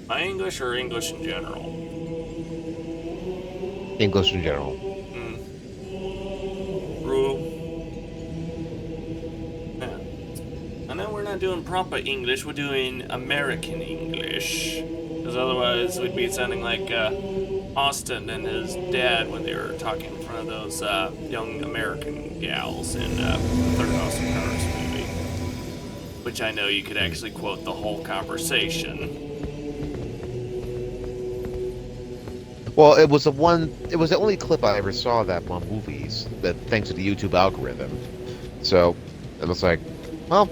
My English or English in general? English in general. Rule. Yeah. I know we're not doing proper English, we're doing American English. Because otherwise we'd be sounding like Austin and his dad when they were talking in front of those young American gals in Third Austin Powers movie. Which I know you could Hmm. actually quote the whole conversation. Well, it was the one. It was the only clip I ever saw of that on movies. That thanks to the YouTube algorithm. So it was like, well,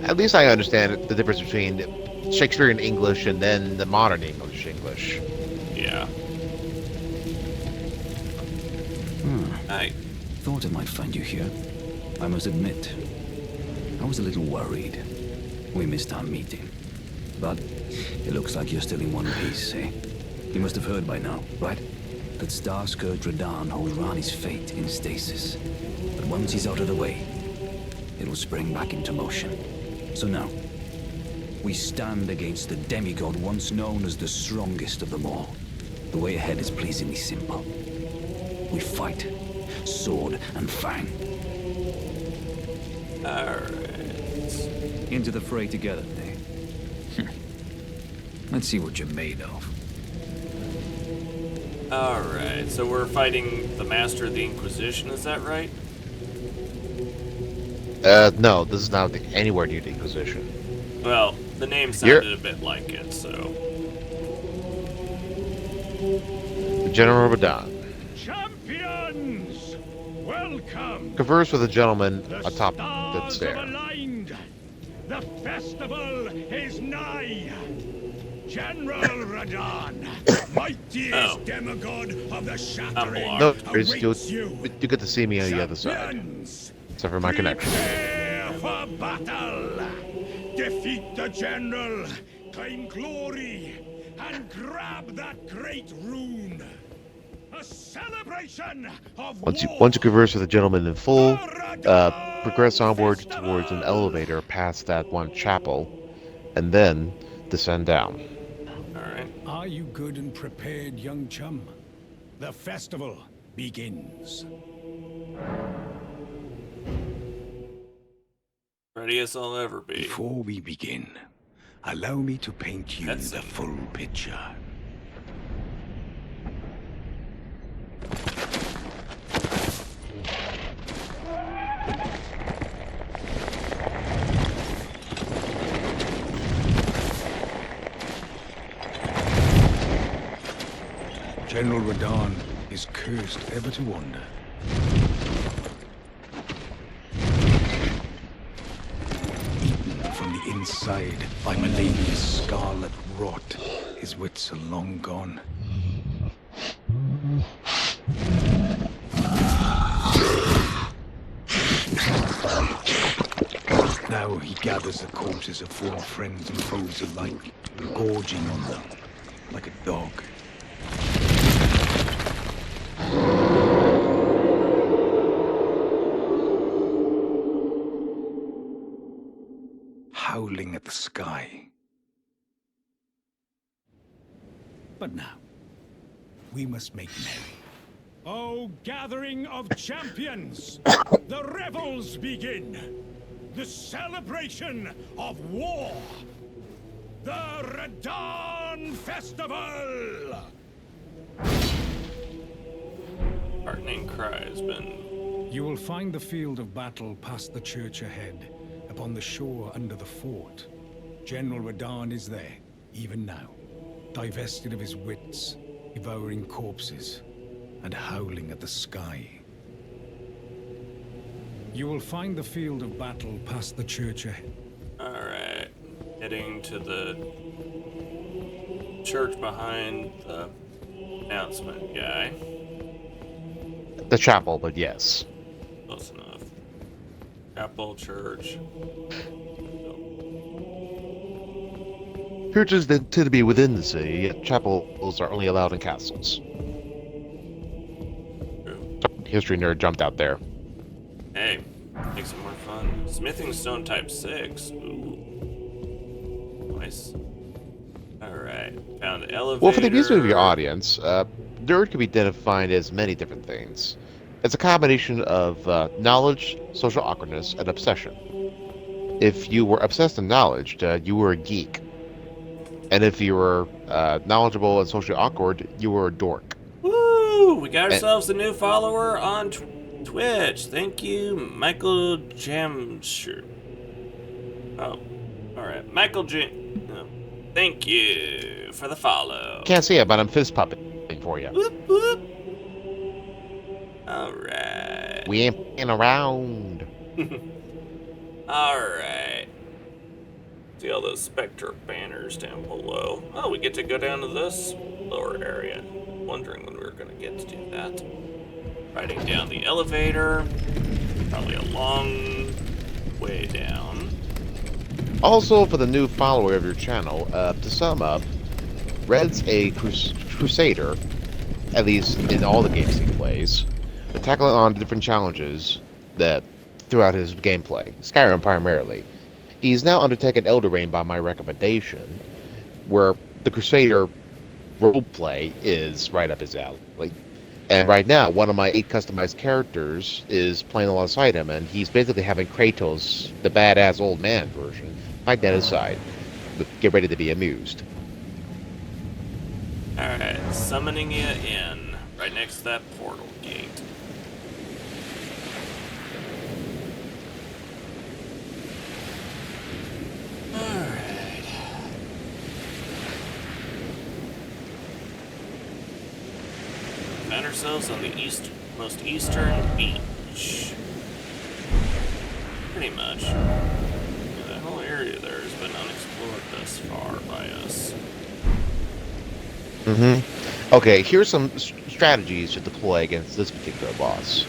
at least I understand the difference between Shakespearean English and then the modern English. Yeah. I Thought I might find you here. I must admit, I was a little worried. We missed our meeting. But it looks like you're still in one piece, eh? You must have heard by now, right? That Starscourge Radahn holds Rani's fate in stasis. But once he's out of the way, it'll spring back into motion. So now, we stand against the demigod once known as the strongest of them all. The way ahead is pleasingly simple. We fight, sword and fang. alright. Into the fray together, eh? Let's see what you're made of. Alright, so we're fighting the Master of the Inquisition, is that right? No, this is not anywhere near the Inquisition. Well, the name You're sounded a bit like it, so. the General Radahn. Champions! Welcome! Converse with a gentleman The atop the stars have stair. aligned! The festival is nigh! General Radahn, mightiest Oh. demigod of the I'm shattering, No, blocked. awaits you! you get to see me on the other side, Champions, except for my connection. prepare for battle! Defeat the general, claim glory, and grab that great rune! A celebration of Once you war! converse with a gentleman in full, progress Radahn onward towards an Festival! elevator past that one chapel, and then descend down. Alright. Are you good and prepared, young chum? The festival begins. Ready as I'll ever be. Before we begin, allow me to paint you That's the it. full picture. General Radahn is cursed ever to wander. Eaten from the inside by Melania's scarlet rot, his wits are long gone. Now he gathers the corpses of former friends and foes alike, gorging on them like a dog. Howling at the sky. But now, we must make merry. O gathering of champions! The revels begin! The celebration of war! The Radahn Festival! Heartening cry has been. You will find the field of battle past the church ahead, upon the shore under the fort. General Radahn is there, even now, divested of his wits, devouring corpses, and howling at the sky. You will find the field of battle past the church ahead. Alright. Heading to the church behind the announcement guy. The chapel, but yes. Close enough. Chapel, church. Churches that tend to be within the city, yet chapels are only allowed in castles. True. History nerd jumped out there. Hey, makes it more fun. Smithing stone type 6. Ooh. Nice. Alright. Found the elevator. Well, for the amusement of your audience, nerd can be defined as many different things. It's a combination of knowledge, social awkwardness, and obsession. If you were obsessed in knowledge, you were a geek. And if you were knowledgeable and socially awkward, you were a dork. Woo! We got And ourselves a new follower on Twitch. Thank you, Michael Jamsher. Oh, alright. Michael Jam. No. Thank you for the follow. can't see it, but I'm fist pupping for you. Whoop, whoop. Alright. We ain't playing around. Alright. See all those Spectre banners down below. Oh, we get to go down to this lower area. Wondering when we were going to get to do that. Riding down the elevator. Probably a long way down. Also, for the new follower of your channel, to sum up, Red's a crusader, at least in all the games he plays, tackling on different challenges that throughout his gameplay, Skyrim primarily. He's now undertaken Elden Ring by my recommendation, where the Crusader roleplay is right up his alley. And right now, one of my 8 customized characters is playing alongside him, and he's basically having Kratos, the badass old man version, fight at his side. Get ready to be amused. Alright, summoning you in. Right next to that portal gate. Alright. Found ourselves on the most eastern beach. Pretty much. Yeah, that whole area there has been unexplored thus far by us. Okay, here's some strategies to deploy against this particular boss.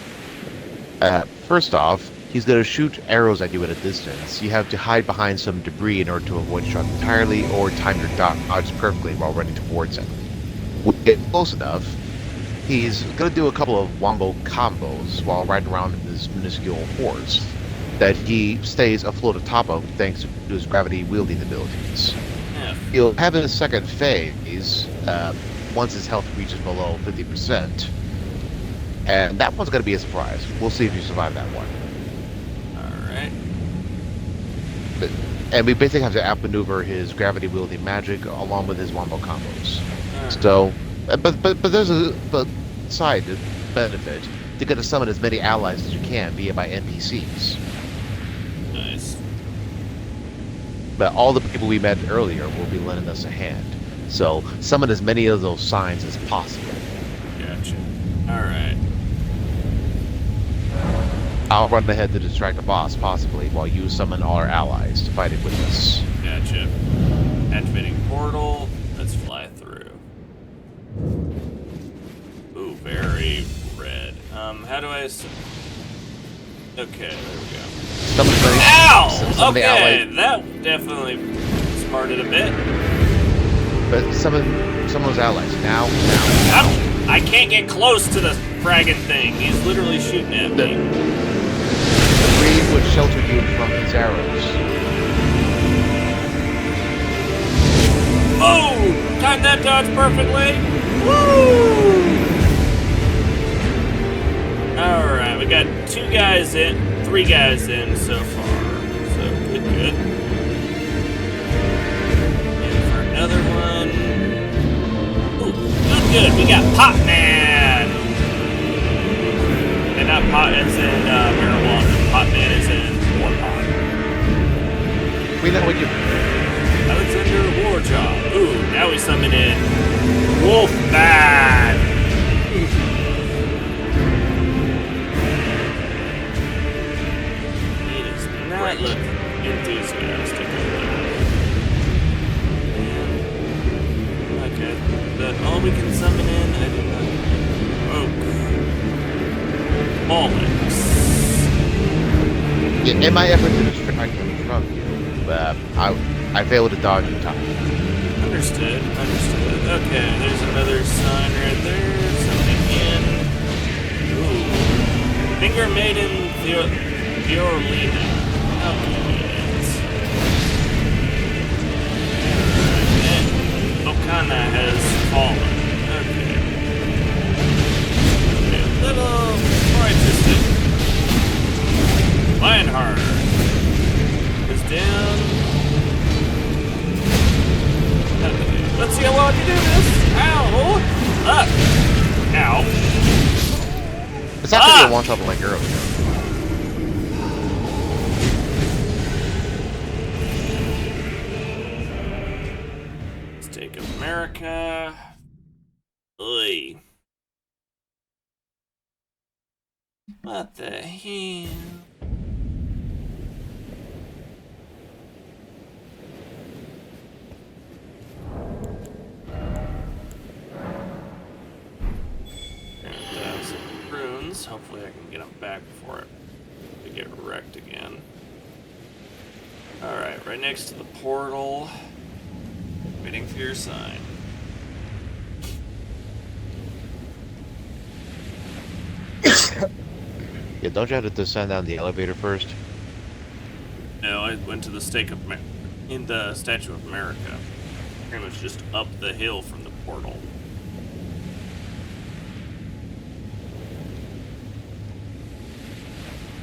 First off, he's going to shoot arrows at you at a distance. You have to hide behind some debris in order to avoid shot entirely or time your dodge perfectly while running towards him. When you get close enough, he's going to do a couple of wombo combos while riding around in this minuscule horse that he stays afloat atop of thanks to his gravity wielding abilities. Yeah. He'll have his second phase once his health reaches below 50%. And that one's going to be a surprise. We'll see if you survive that one. Alright. And we basically have to outmaneuver his gravity wielding magic along with his wombo combos. Alright. So, but there's a side benefit to get to summon as many allies as you can via by NPCs. Nice. But all the people we met earlier will be lending us a hand. So summon as many of those signs as possible. Gotcha. Alright. I'll run ahead to distract the boss, possibly, while you summon all our allies to fight it with us. Gotcha. Activating portal. Let's fly through. Ooh, very red. How do I... Okay, there we go. Summon as many, Ow! summon the Okay, allies, that definitely smarted a bit. but summon those allies now. Ow! I can't get close to the fragging thing. He's literally shooting at me. The green would shelter you from his arrows. Oh! Timed that dodge perfectly. Woo! Alright, we got 2 guys in, 3 guys in so far. So, good. And for another one. Ooh, good. We got Pot Man! And not pot as in marijuana. Pot Man is in war pot. We know what you. Alexander Warjaw. Ooh, now we summon in Wolfman! He does not look enthusiastic over there. Okay, but all we can summon in, I do not. Oh. Moments. In my effort to distract him from you, I failed to dodge in time. Understood. Okay, there's another sign right there. Something in. Ooh. Finger Maiden Fiorlina. Okay. I can do this! Ow! Ah! Ow! It's not gonna be a one-shot like earlier. Stake of America. Oy. What the hell? And some runes. Hopefully I can get them back before we get wrecked again. Alright, right next to the portal. Waiting for your sign. Yeah, don't you have to descend down the elevator first? No, I went to the stake of in the Statue of America. Pretty much just up the hill from the portal.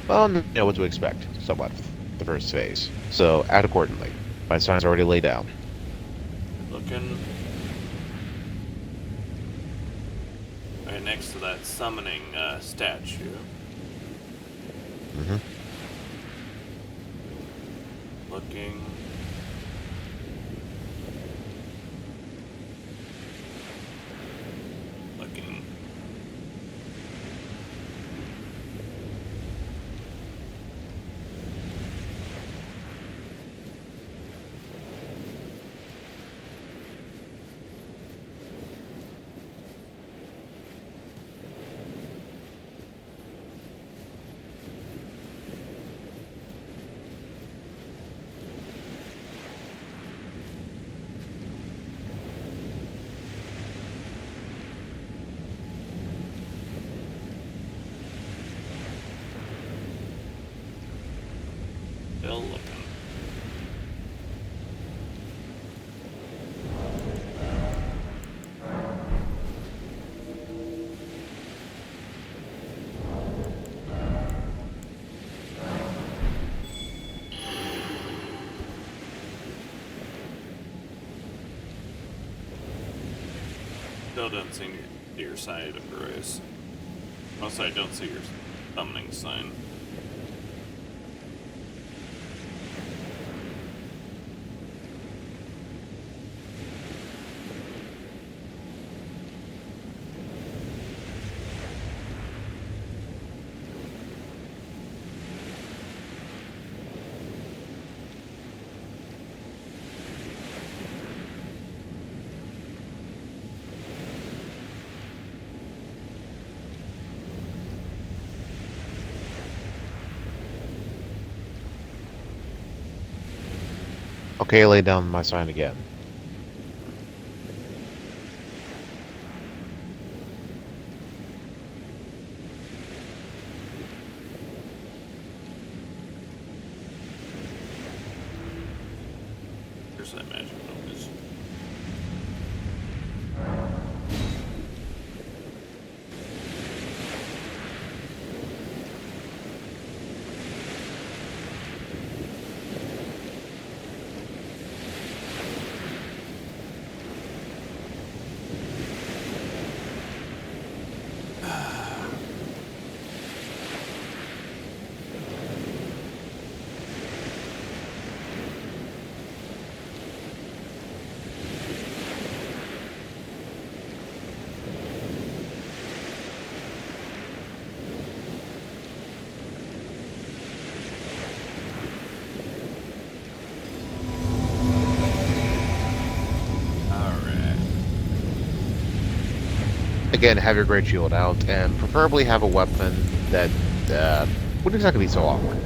Well, you know what to expect, somewhat, the first phase. So, act accordingly. My sign's already laid down. Looking right next to that summoning statue. Mm-hmm. Looking. Looking. Still looking. Still don't see your side of Bruce. Also, I don't see your summoning sign. Okay, lay down my sign again. Here's that magic focus. Again, have your great shield out, and preferably have a weapon that wouldn't exactly be so awkward.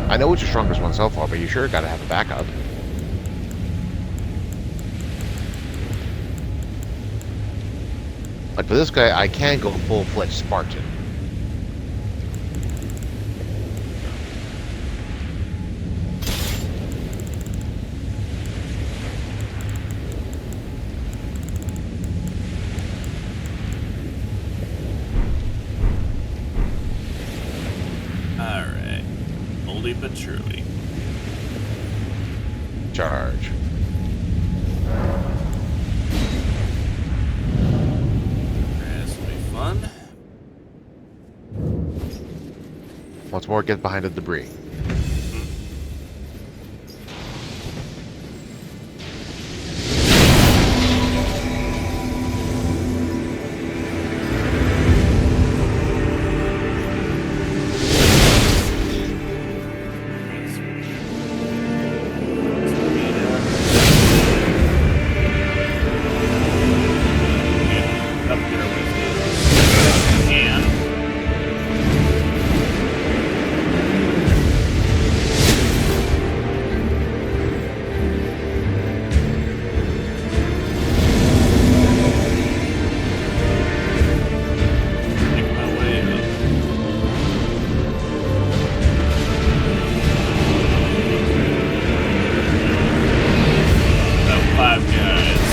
I know it's your strongest one so far, but you sure gotta have a backup. Like for this guy, I can go full-fledged Spartan. Alright. Slowly but surely. Charge. Once more, get behind the debris. Up here with this. And make my way up. About 5 guys.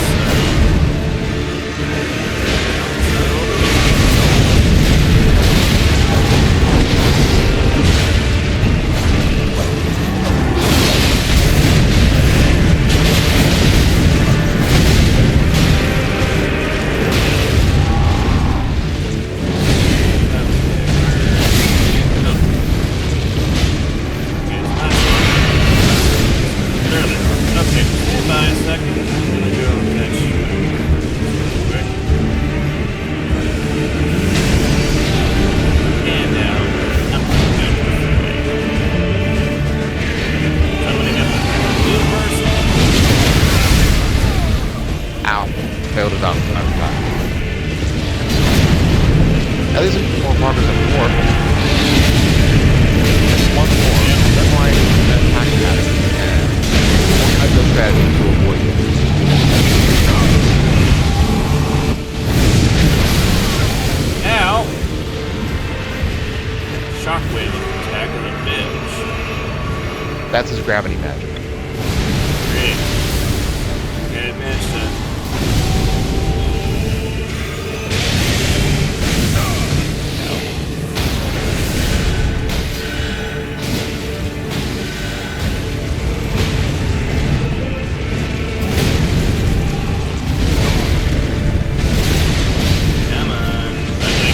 Okay, stand by a second. I'm gonna go catch you quick. And down. I'm good. Somebody got the blue person. Ow. Failed it out. At least it's more markers than before. One more. That's why I'm attacking at it. I feel bad to avoid it. Ow! Shockwave attack of the bitch. That's his gravity magic. Great. Okay, advantage to. Come on, buddy.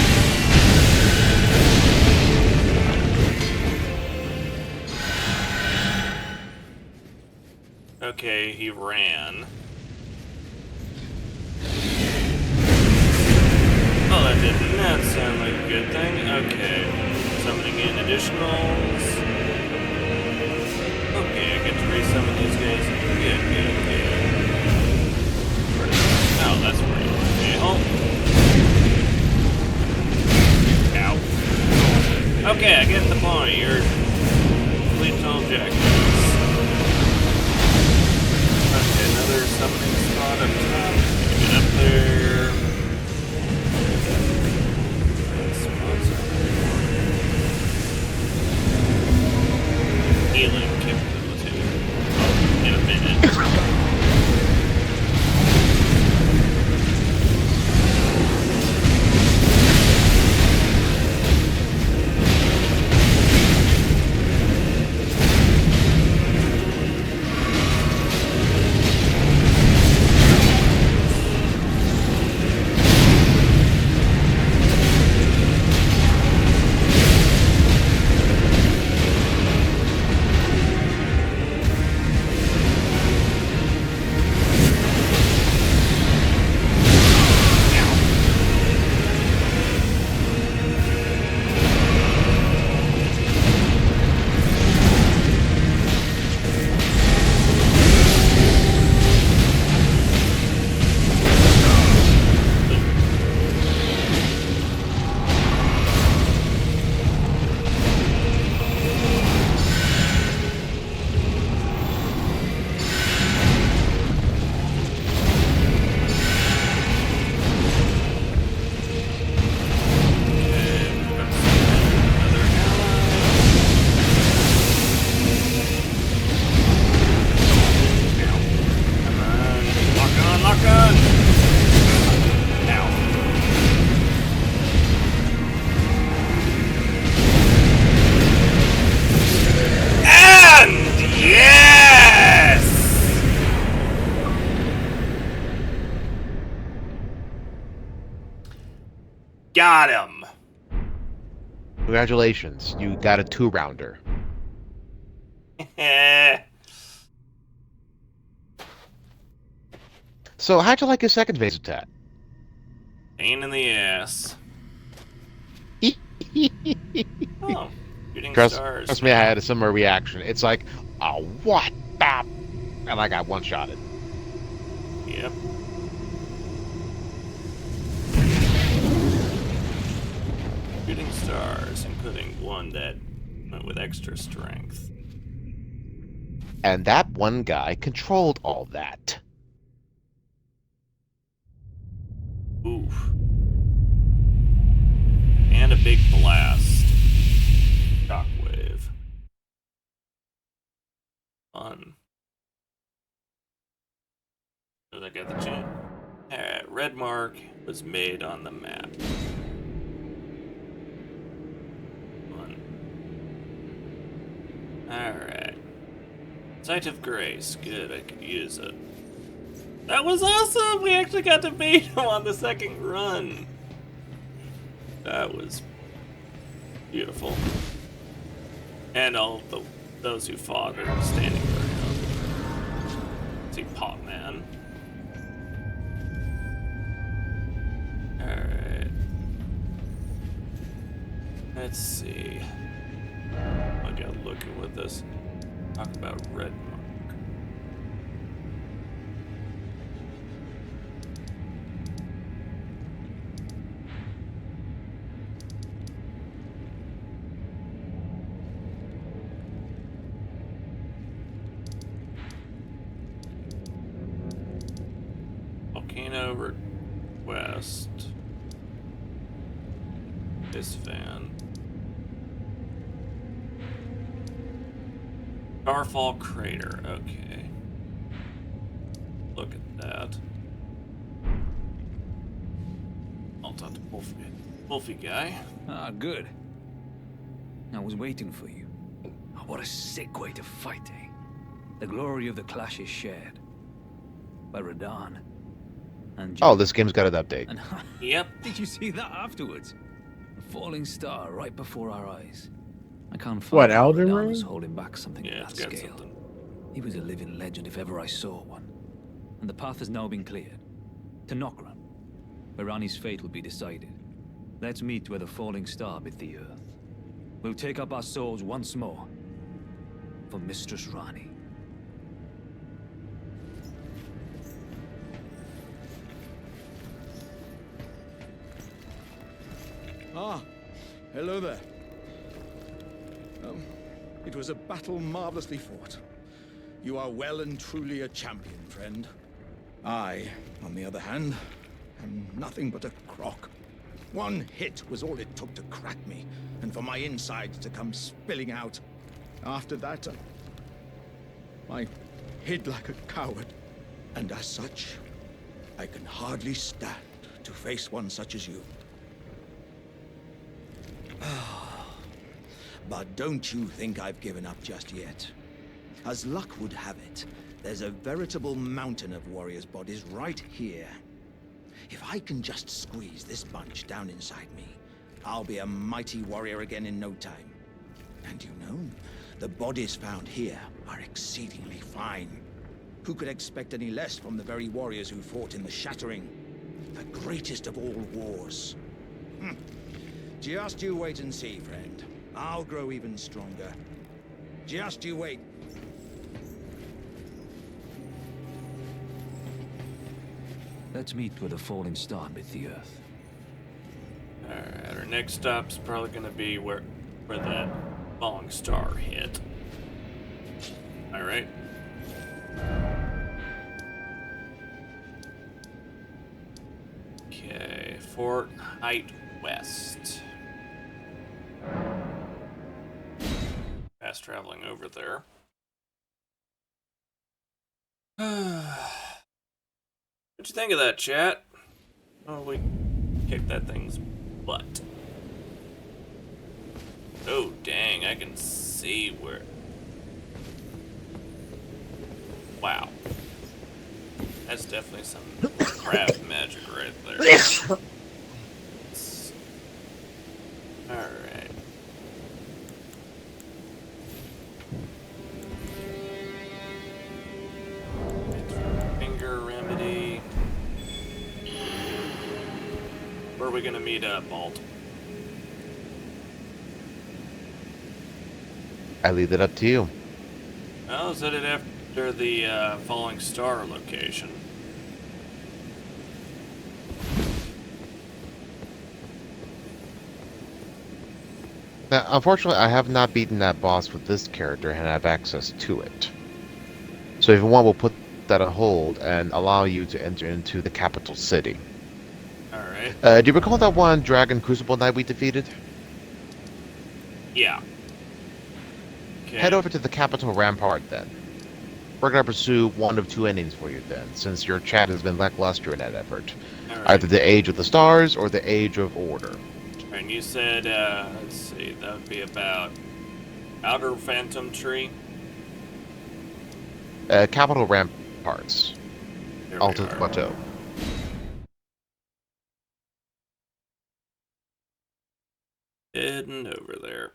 Okay, he ran. Oh, that did not sound like a good thing. Okay. Summoning in additionals. Okay, I get to resummon these guys. Good, good, good. Oh, that's right. Okay, hold. Ow. Okay, I get the point. You're complete objectives. Okay, another summoning spot up top. Get up there. Spots are healing capability. Oh, in a minute. Got him. Congratulations, you got a 2-rounder. Eh. So, how'd you like your second phase attack? Pain in the ass. Oh, shooting stars. Trust me, I had a similar reaction. It's like, oh, what the? And I got one-shotted. Yep. Shooting stars, including one that went with extra strength. And that one guy controlled all that. Oof. And a big blast. Shockwave. Fun. Did I get the chant? Alright, red mark was made on the map. Fun. Alright. Sight of Grace. Good, I could use it. That was awesome! We actually got to beat him on the second run. That was beautiful. And all the those who fought are standing around. See Pot Man. Alright. Let's see. I'll get looking with this. Talk about red mark. Volcano request. This van. Starfall crater. Okay. Look at that. I'll talk to Wolfie guy. Ah, good. I was waiting for you. Oh, what a sick way to fight, eh? The glory of the clash is shared. By Radahn. And Oh, this game's got an update. And Yep. did you see that afterwards? A falling star right before our eyes. I can't find What, how Elden Radahn Ring? was holding back something Yeah, of it's that got scale. something. He was a living legend if ever I saw one. And the path has now been cleared. To Nokran, where Rani's fate will be decided. Let's meet where the falling star bit the earth. We'll take up our swords once more. For Mistress Rani. Ah, hello there. It was a battle marvelously fought. You are well and truly a champion, friend. I, on the other hand, am nothing but a crock. One hit was all it took to crack me, and for my insides to come spilling out. After that, I hid like a coward. And as such, I can hardly stand to face one such as you. But don't you think I've given up just yet. As luck would have it, there's a veritable mountain of warriors' bodies right here. If I can just squeeze this bunch down inside me, I'll be a mighty warrior again in no time. And you know, the bodies found here are exceedingly fine. Who could expect any less from the very warriors who fought in the Shattering? The greatest of all wars. Just you wait and see, friend. I'll grow even stronger. Just you wait. Let's meet where the falling star bit the earth. Alright, our next stop's probably gonna be where that falling star hit. Alright. Okay, Fort Height West. Fast traveling over there. What'd you think of that, chat? Oh, we kicked that thing's butt. Oh, dang, I can see where... Wow. That's definitely some craft magic right there. Alright. Where are we gonna meet up, Bolt? I leave it up to you. Well, is it after the Falling Star location? Now, unfortunately, I have not beaten that boss with this character and have access to it. So if you want, we'll put that on hold and allow you to enter into the capital city. Alright. Do you recall that one Dragon Crucible Knight we defeated? Yeah. Okay. Head over to the capital rampart then. We're going to pursue one of two endings for you then, since your chat has been lackluster in that effort. Alright. Either the Age of the Stars or the Age of Order. And you said, let's see, that would be about Outer Phantom Tree. Capital ramparts. There we Alta are. Plateau. Heading over there.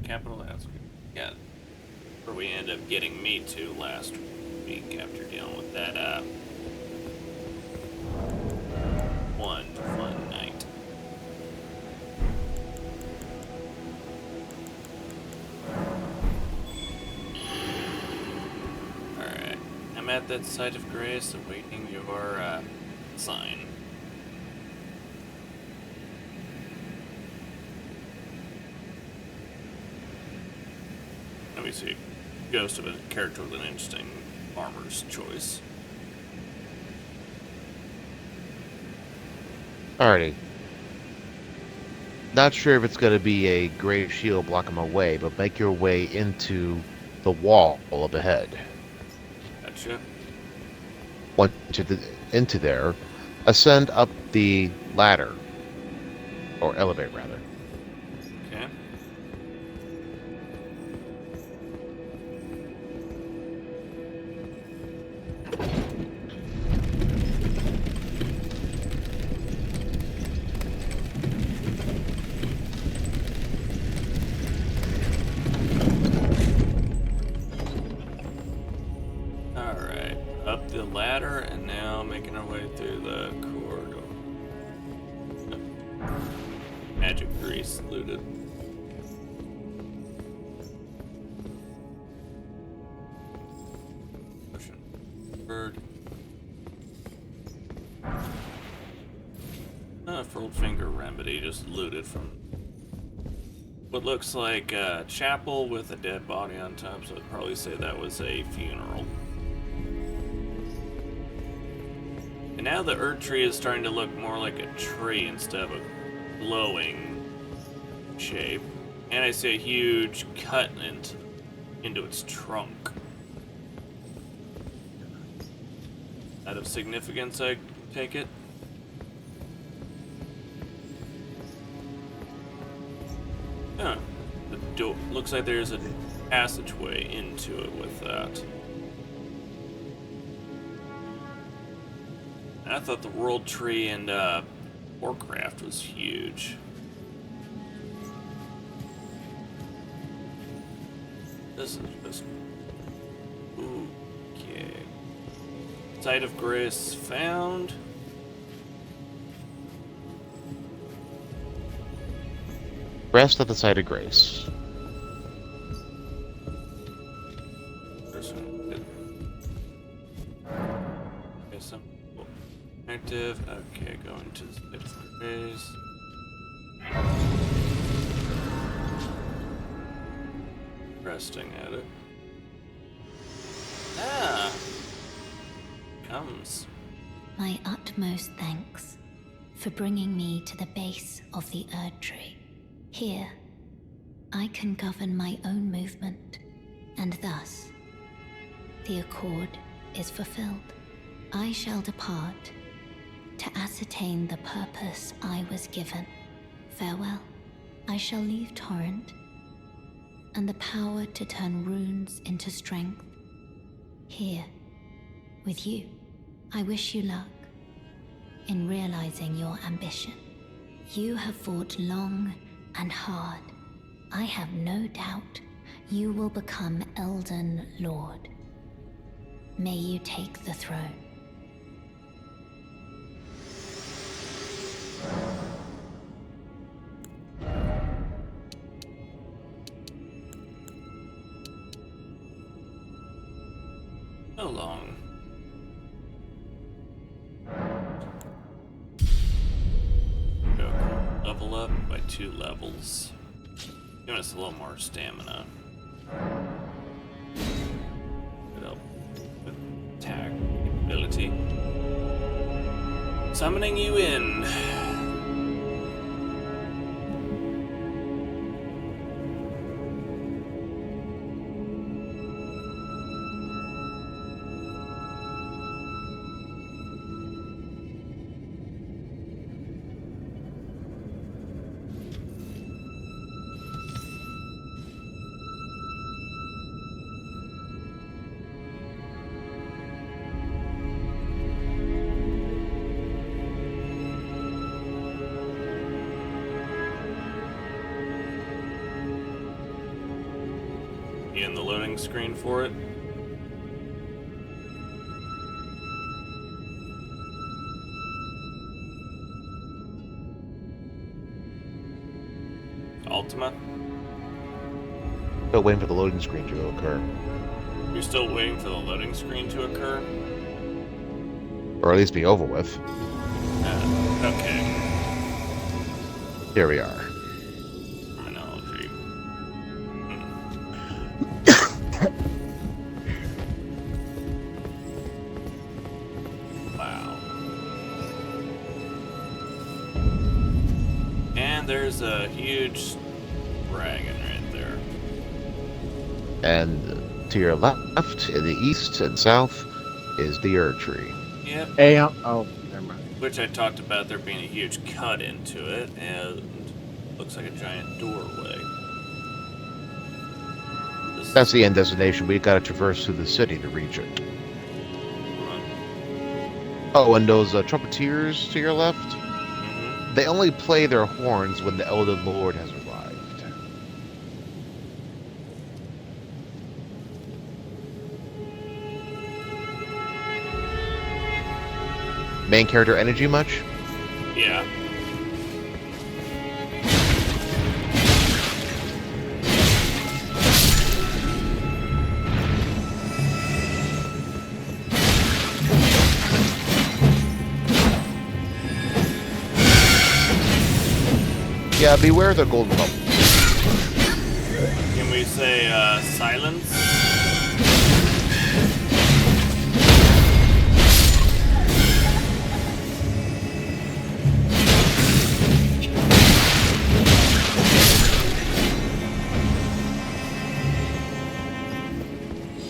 Capital House. Yeah. Where we end up getting me to last week after dealing with that, one fun night. Alright. I'm at that site of grace awaiting your, sign. Let me see. Ghost of a character with an interesting armor's choice. Alrighty. Not sure if it's going to be a grave shield blocking my way, but make your way into the wall up ahead. Gotcha. Once into there, ascend up the ladder. Or elevator, rather. Okay. Alright, up the ladder and now making our way through the corridor. Magic grease looted. Potion. Bird. Furled finger remedy just looted from what looks like a chapel with a dead body on top, so I'd probably say that was a funeral. And now the Erd tree is starting to look more like a tree instead of a glowing shape. And I see a huge cut into its trunk. Out of significance, I take it? Huh. The door looks like there's a passageway into it with that. I thought the World Tree and Warcraft was huge. This is just okay. Site of Grace found. Rest at the site of grace. Okay, some active. Okay, going to the site of Grace. Resting at it. Ah! Comes. My utmost thanks for bringing me to the base of the Erd Tree. Here, I can govern my own movement, and thus, the accord is fulfilled. I shall depart to ascertain the purpose I was given. Farewell. I shall leave Torrent and the power to turn runes into strength. Here, with you, I wish you luck in realizing your ambition. You have fought long and hard. I have no doubt you will become Elden Lord. May you take the throne. So long. Go level up by 2 levels. Give us a little more stamina. Good up with attack ability. Summoning you in. You in the loading screen for it? Ultima? Still waiting for the loading screen to occur. You're still waiting for the loading screen to occur? Or at least be over with. Okay. Here we are. Terminology. Wow. And there's a huge dragon right there. And to your left, in the east and south, is the Erd Tree. Yep. Hey, oh, never mind. Which I talked about there being a huge cut into it, and looks like a giant doorway. That's the end destination. We've got to traverse through the city to reach it. Oh, and those trumpeteers to your left? Mm-hmm. They only play their horns when the Elden Lord has arrived. Main character energy much? Yeah. Yeah, beware the golden bubble. Can we say silence?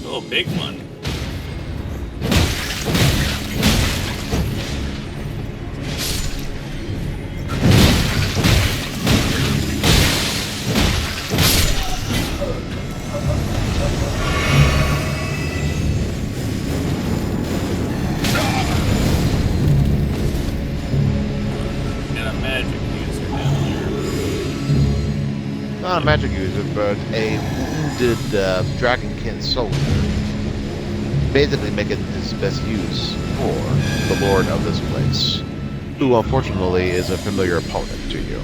Oh, big one. And a magic user down there. Not a magic user, but a wounded dragonkin soldier. Basically making his best use for the lord of this place, who unfortunately is a familiar opponent to you.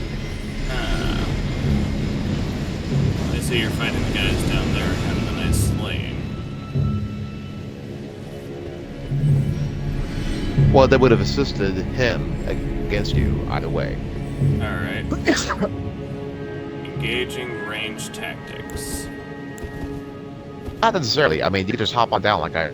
I see you're fighting the guys down there having a nice slaying. Well, they would have assisted him against you either way. Alright. Engaging range tactics. Not necessarily. I mean, you could just hop on down like I...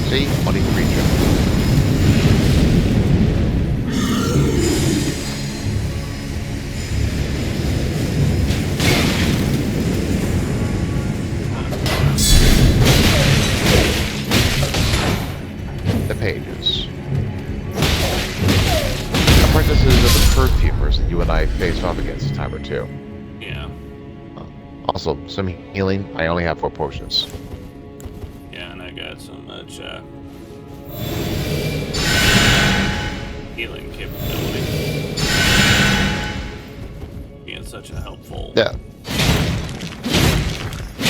See? Money creature. The pages. Apprentices of the perfumers that you and I faced off against a time or two. Yeah. Also, some healing. I only have 4 potions. Yeah, and I got so much, healing capability. Being such a helpful. Yeah.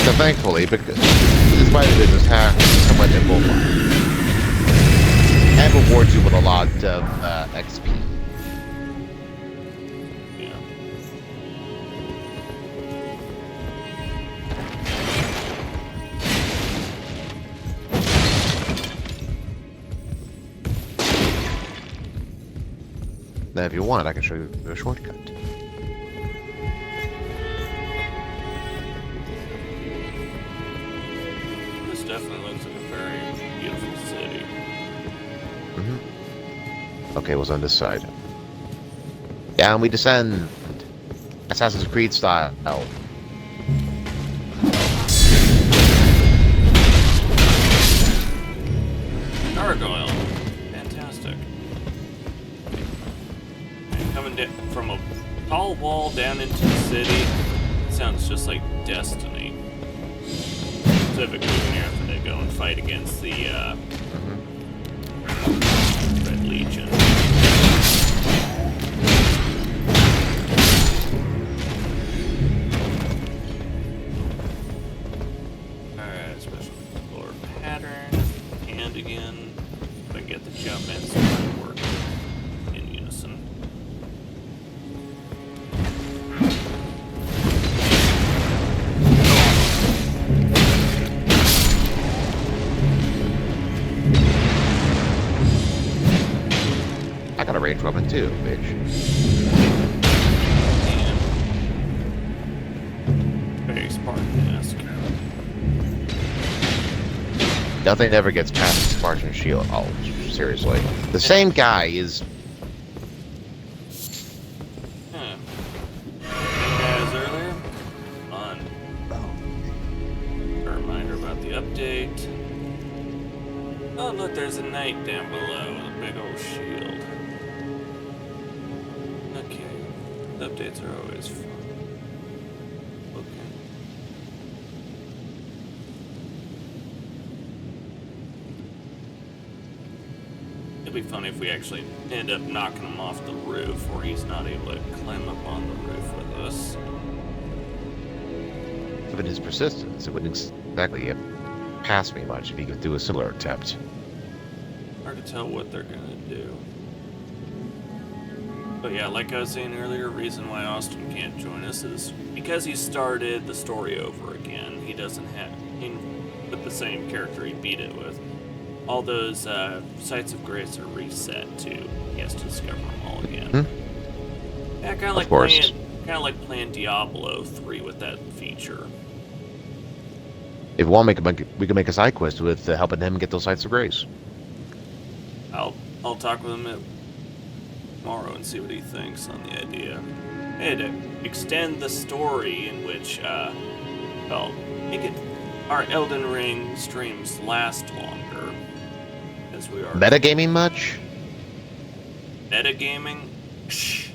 So thankfully, because despite it is somewhat nimble and rewards you with a lot of XP. Yeah. Now, if you want, I can show you a shortcut. This definitely looks like a very beautiful city. Okay, it was on this side. Down we descend. Assassin's Creed style. Gargoyle. Fantastic. And coming down from a tall wall down into the city. Sounds just like Destiny. Specifically when you have to go and fight against the Red Legion. Alright, special floor pattern. And again, if I get the jump and to work in unison. I got a range weapon too, bitch. And very Spartan-esque. Nothing ever gets past the Spartan shield. Oh, seriously. The same guy is... Huh. As earlier on. A reminder about the update. Oh, look, there's a knight down below with a big old shield. Okay. Updates are always fun. Okay. It'd be funny if we actually end up knocking him off the roof, or he's not able to climb up on the roof with us. Given his persistence, it wouldn't exactly pass me much if he could do a similar attempt. Hard to tell what they're gonna do. But yeah, like I was saying earlier, reason why Austin can't join us is because he started the story over again. He doesn't have, with the same character he beat it with. All those sites of grace are reset too. He has to discover them all again. Yeah, kind of like playing Diablo 3 with that feature. If we want, we can make a side quest with helping him get those sites of grace. I'll talk with him tomorrow and see what he thinks on the idea. And to extend the story in which, well, make it our Elden Ring streams last longer, as we are Metagaming much? metagaming. Shh.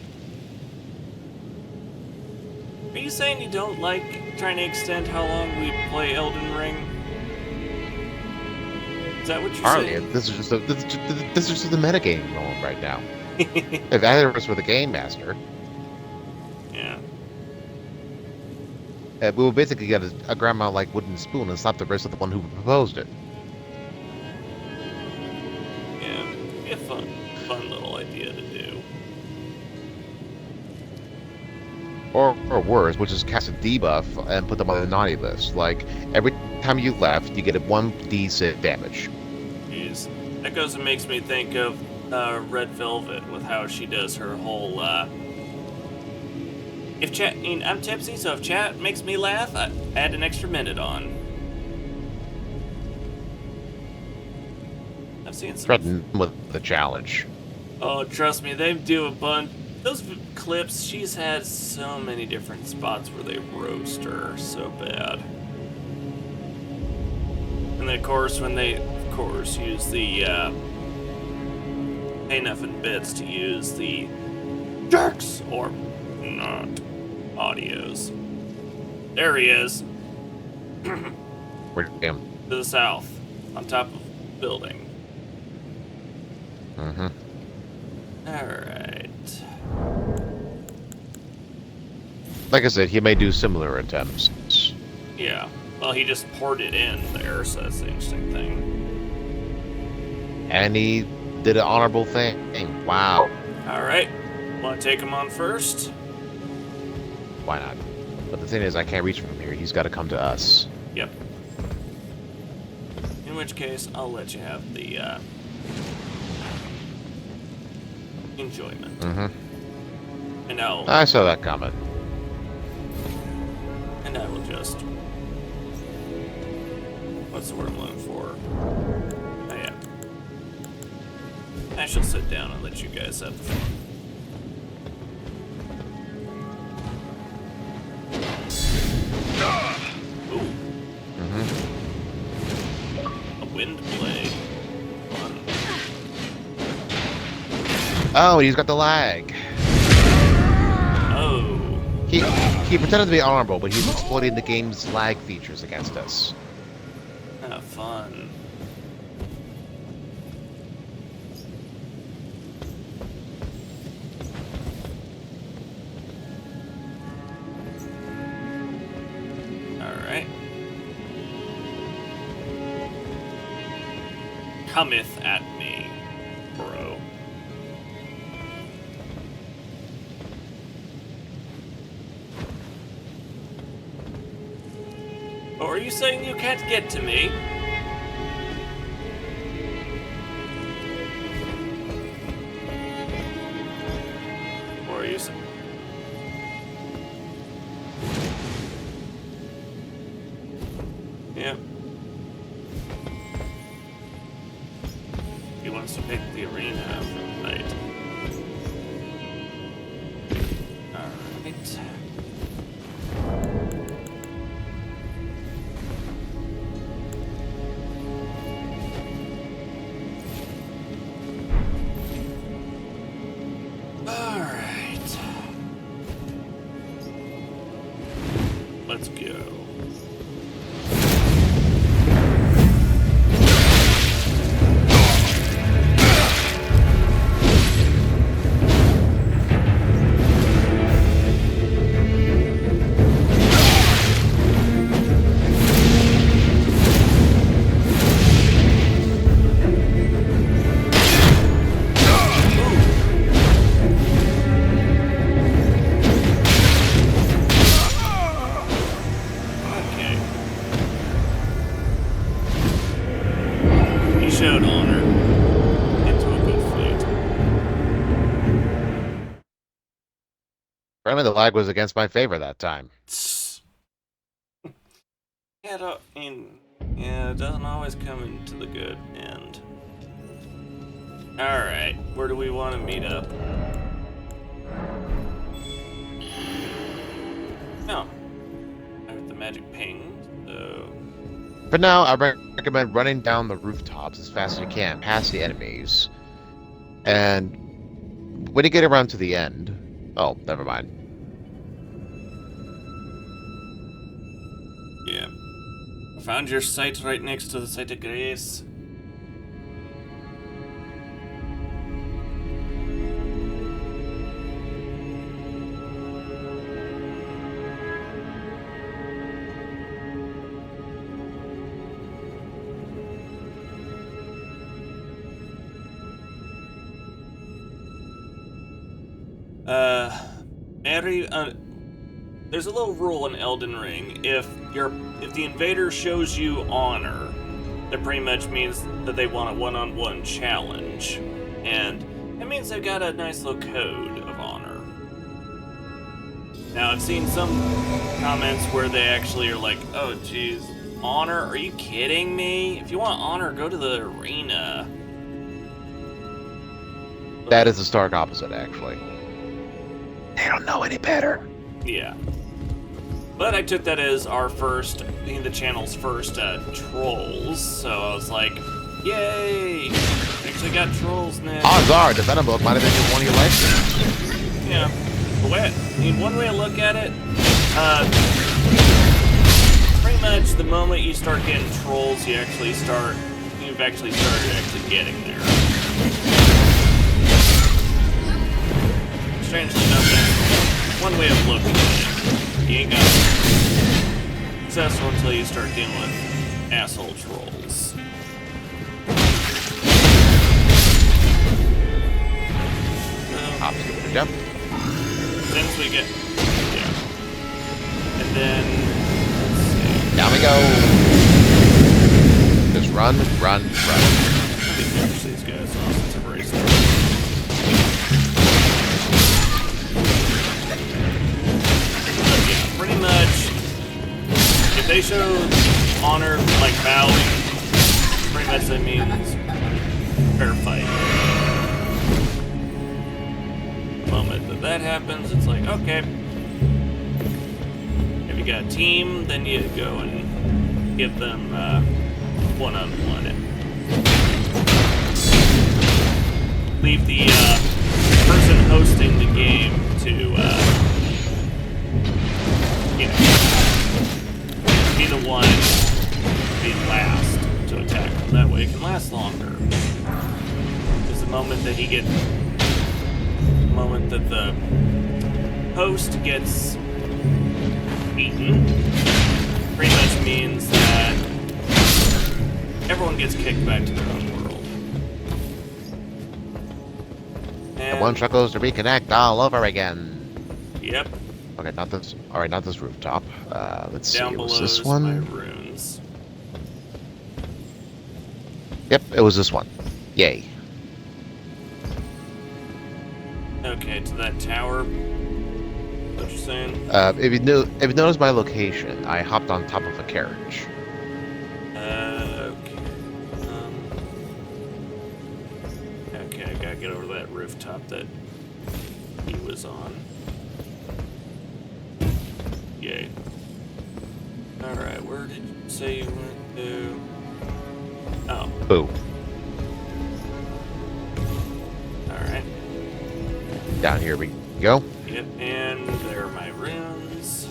Are you saying you don't like trying to extend how long we play Elden Ring? Is that what you're saying? This is just the metagame going right now. If either of us were the game master, Yeah. we would basically get a grandma-like wooden spoon and slap the wrist of the one who proposed it. Yeah. Be a fun little idea to do. Or worse, which is cast a debuff and put them on the naughty list. Like, every time you left, you get a 1d6 damage. Jeez. That goes and makes me think of Red Velvet with how she does her whole, if chat, I'm tipsy, so if chat makes me laugh, I add an extra minute on. I've seen some... Threaten with the challenge. Oh, trust me, they do a bunch. Those clips, she's had so many different spots where they roast her so bad. And then, of course, when they, use the, pay enough in bits to use the jerks or not audios. There he is. Where'd him? To the south, on top of the building. Mm-hmm. Alright. Like I said, he may do similar attempts. Yeah. Well, he just poured it in there, so that's the interesting thing. And he did an honorable thing. Wow. Alright. Want to take him on first? Why not? But the thing is, I can't reach from here. He's got to come to us. Yep. In which case, I'll let you have the, enjoyment. Mm-hmm. And I'll... I saw that comment. And I will just... What's the word I'm looking for? Oh, yeah. I shall sit down and let you guys have the fun. Ooh. Mm-hmm. A wind blade. Fun. Oh, he's got the lag. Oh. He pretended to be honorable, but he's exploiting the game's lag features against us. Have fun. Alright. Cometh at me, bro. Or are you saying you can't get to me? Or are you saying... Yeah. He wants to pick the arena for the night. Alright. Alright. Let's go. Okay. He showed honor into a good fleet. Apparently the lag was against my favor that time. Yeah, it doesn't always come into the good end. Alright, where do we want to meet up? Oh. I heard the magic ping, so... For now, I recommend running down the rooftops as fast as you can, past the enemies. And when you get around to the end... Oh, never mind. Yeah. I found your site right next to the site of grace. Mary, there's a little rule in Elden Ring. If the invader shows you honor, that pretty much means that they want a one-on-one challenge, and that means they've got a nice little code of honor. Now, I've seen some comments where they actually are like, "Oh, geez, honor? Are you kidding me? If you want honor, go to the arena." That is the stark opposite, actually. They don't know any better. Yeah. But I took that as our first, the channel's first trolls, so I was like, yay! Actually got trolls now. Odds are, the Venom book might have been just one of your life. Yeah. One way I look at it, pretty much the moment you start getting trolls, you've actually started getting there. one way of looking at it. You ain't got successful until you start dealing with asshole trolls. Opposite with a jump. Since we get, yeah, and then let's see. Down we go. Just run. Let me finish these guys off since I've already started. But yeah, pretty much, if they show honor like bowing, pretty much that means fair fight. The moment that happens, it's like, okay. If you got a team, then you go and give them one-on-one. Leave the person hosting the game to, you know, be the one, be last to attack them. That way it can last longer. Because the moment that the host gets beaten, pretty much means that everyone gets kicked back to their own world. And One shot goes to reconnect all over again. yep, Okay, not this. All right, not this rooftop. Let's down see. below Was this is one? my runes. Yep, it was this one. Yay. Okay, to that tower. What you're saying? If you notice my location, I hopped on top of a carriage. Okay. Okay, I gotta get over to that rooftop that he was on. Yay. Alright, where did you say you went to? Oh, Boo. alright. Down here we go. Yep, and there are my runes.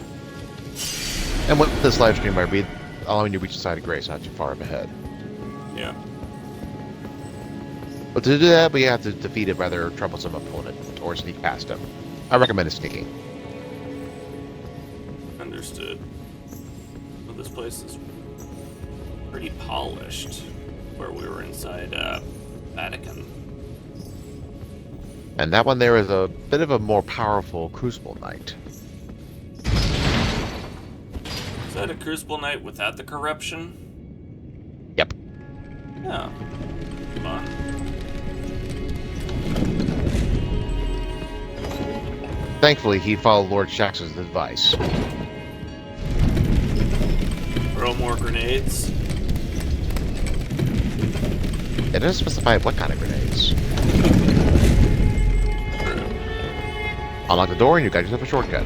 And with this live stream, I'll be allowing you to reach the side of grace, not too far up ahead. Yeah. But to do that, we have to defeat a rather troublesome opponent or sneak past him. I recommend sneaking. Understood. Well, this place is pretty polished. Where we were inside Vatican. And that one there is a bit of a more powerful Crucible Knight. Is that a Crucible Knight without the corruption? Yep. Oh. Fun. Thankfully, he followed Lord Shax's advice. Throw more grenades. It doesn't specify what kind of grenades. Unlock the door and you got yourself a shortcut.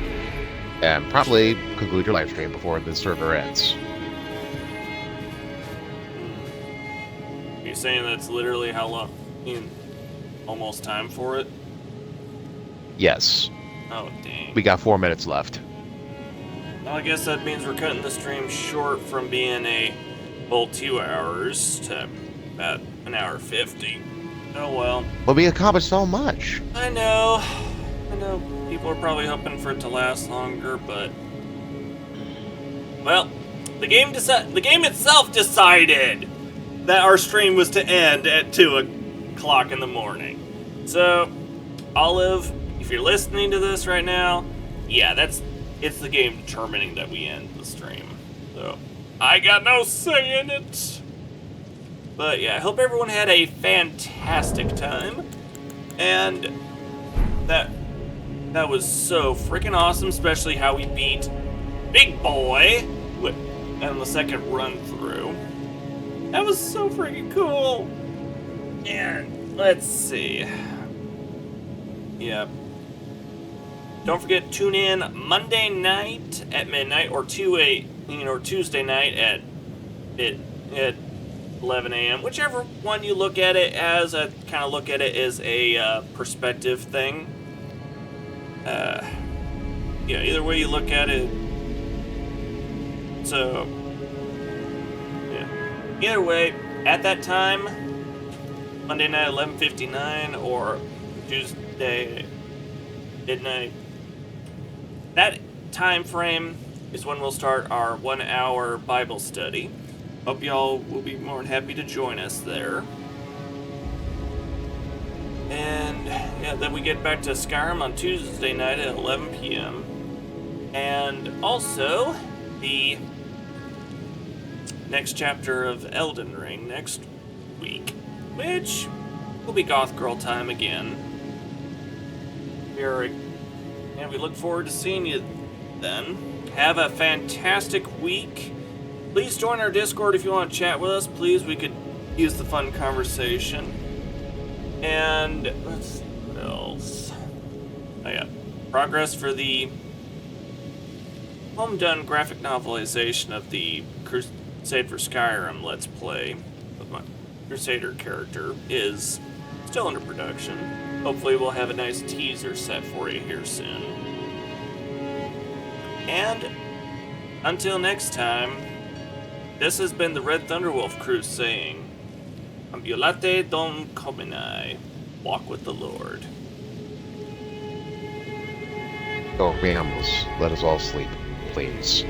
And probably conclude your live stream before the server ends. You're saying that's literally how long? Almost time for it? Yes. Oh, dang. We got 4 minutes left. Well, I guess that means we're cutting the stream short from being a full 2 hours to about an hour 50. Oh well. But we accomplished so much. I know people are probably hoping for it to last longer, but well, the game itself decided that our stream was to end at 2 o'clock in the morning. So, Olive, if you're listening to this right now, yeah, it's the game determining that we end the stream. So, I got no say in it. But yeah, I hope everyone had a fantastic time. And that was so freaking awesome, especially how we beat Big Boy on the second run through. That was so freaking cool. And let's see. Yeah. Don't forget, tune in Monday night at midnight, or Tuesday night at 11 a.m. Whichever one you look at it as. I kind of look at it as a perspective thing. Yeah, either way you look at it. So, yeah. Either way, at that time, Monday night 11:59 or Tuesday midnight that time frame is when we'll start our 1 hour Bible study. Hope y'all will be more than happy to join us there. And yeah, then we get back to Skyrim on Tuesday night at 11 p.m. And also the next chapter of Elden Ring next week, which will be Goth Girl time again. And we look forward to seeing you then. Have a fantastic week. Please join our Discord if you want to chat with us. Please, we could use the fun conversation. And what else? Oh yeah, progress for the home done graphic novelization of the Crusade for Skyrim Let's Play with my Crusader character is still under production. Hopefully we'll have a nice teaser set for you here soon. And until next time, this has been the Red Thunderwolf crew saying, Ambulate Dom Cominai, walk with the Lord. Dormamos. Let us all sleep, please.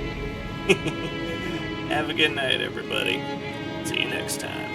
Have a good night, everybody. See you next time.